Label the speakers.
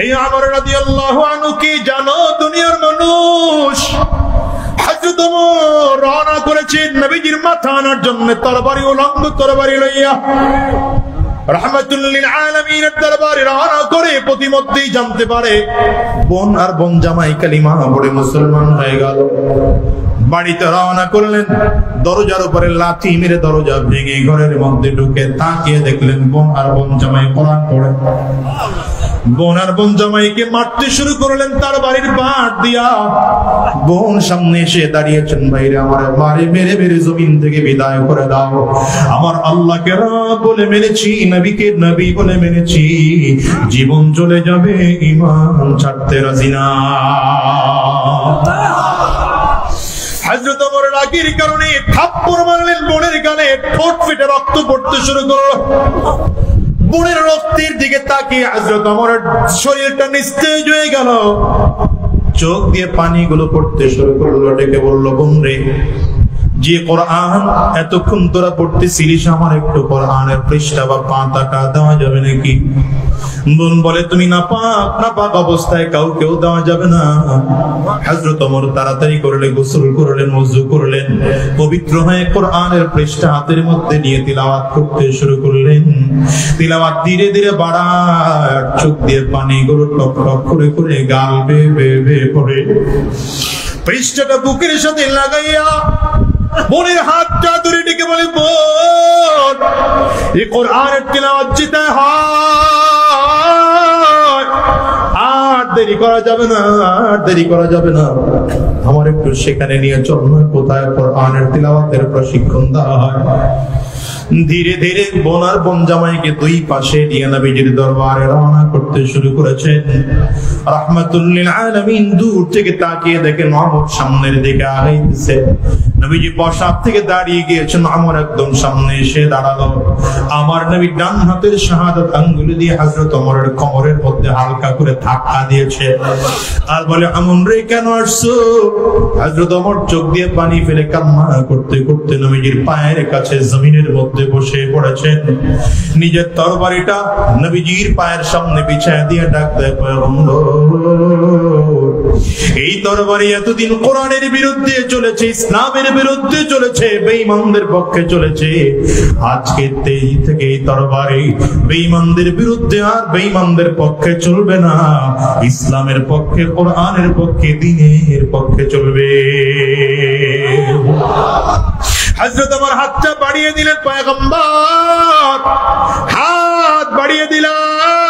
Speaker 1: এই আমর রাদিয়াল্লাহু আনহু কি জানো দুনিয়ার মানুষ, হযরত ওমর রওনা করেছেন নবীজির মাথা আনার জন্য তরবারি উলঙ্গ তরবারি লইয়া রাহমাতুল লিল আলামিনের দরবারে রওনা করে প্রতিমধ্যেই জানতে পারে বোন আর বোন জামাই কালিমা পড়ে মুসলমান হয়ে গেল। বাড়িতে রওনা করলেন, দরজার উপরে লাথি মেরে দরজা ভেঙে ঘরের মধ্যে ঢুকে তাকিয়ে দেখলেন বোন আর বোন জামাই কোরআন পড়ে। বোন আর বোন জামাইকে মারতে শুরু করলেন তার বাড়ির বাঁট দিয়া। বোন সামনে এসে দাঁড়িয়েছেন, ভাইরে আমার মারে মেরে মেরে জমিন থেকে বিদায় করে দাও, আমার আল্লাহকে রব বলে মেনেছি, নবীকে নবী বলে মেনেছি, জীবন চলে যাবে ঈমান ছাড়তে রাজি না। হযরত ওমর রাগের কারণে থাপ্পড় মারলেন বোনের গালে, ঠোঁট ফেটে রক্ত পড়তে শুরু করলো। বোনের রক্তের দিকে তাকিয়ে হযরত ওমরের শরীরটা নিস্তেজ হয়ে গেল, চোখ দিয়ে পানিগুলো পড়তে শুরু করলো। ডেকে বলল, বোন রে, যে কোরআন এতক্ষণ তোরা পড়তেছিলিস, আমার একটু কোরআনের পৃষ্ঠা বা পাতাটা দেওয়া যাবে নাকি? বোন বলে, তুমি নাপাক অবস্থায় কাউকেও দেওয়া যাবে না। হযরত ওমর তাড়াতাড়ি করলে গোসল করলেন, ওযু করলেন, পবিত্র হয়ে কোরআনের পৃষ্ঠা হাতের মধ্যে নিয়ে তিলাওয়াত করতে শুরু করলেন। তিলাওয়াত ধীরে ধীরে বাড়ায়, চোখ দিয়ে পানিগুলো টপ টপ করে করে গাল বেয়ে বেয়ে পড়ে। পৃষ্ঠাটা বুকের সাথে লাগাইয়া বোনের হাতটা ধরে ডেকে বলে, বোন, এই কোরআনের তিলাওয়াত যেতে হয়, আর দেরি করা যাবে না, আর দেরি করা যাবে না, আমার একটু সেখানে নিয়ে চল না, কোথায় কোরআনের তিলাওয়াতের প্রশিক্ষণ দেওয়া হয়। ধীরে ধীরে বোন আর বোন জামাইকে দুই পাশে নিয়ে নবীজির দরবারে রওনা করতে শুরু করেছেন। রাহমাতুল লিল আলামিন দূর থেকে তাকিয়ে দেখেন ওমর সামনের দিকে আগাইতেছে। নবীজি বসার থেকে দাঁড়িয়ে গিয়েছেন, ওমর একদম সামনে এসে দাঁড়ালো। আমার নবী ডান হাতের শাহাদাত আঙ্গুল দিয়ে হযরত ওমরের কোমরের মধ্যে হালকা করে ধাক্কা দিয়েছে আর বলে, আমন রে কেন আসছো? হযরত ওমর চোখ দিয়ে পানি ফেলে কান্না করতে করতে নবীজির পায়ের কাছে জমিনের মধ্যে বসে পড়েছেন। নিজের তরবারিটা নবীজির পায়ের সামনে বিছায় দিয়ে ডাক দেয়, পয়গম্বর, এই তরবারি এতদিন কোরআনের বিরুদ্ধে চলেছে, ইসলামের বিরুদ্ধে চলেছে, বেঈমানদের পক্ষে চলেছে, আজকে থেকে এই তরবারি বেঈমানদের বিরুদ্ধে আর বেঈমানদের পক্ষে চলবে না, ইসলামের পক্ষে, কোরআনের পক্ষে, দ্বীনের পক্ষে চলবে। হযরত ওমর হাতটা বাড়িয়ে দিলেন, পয়গম্বর হাত বাড়িয়ে দিলেন।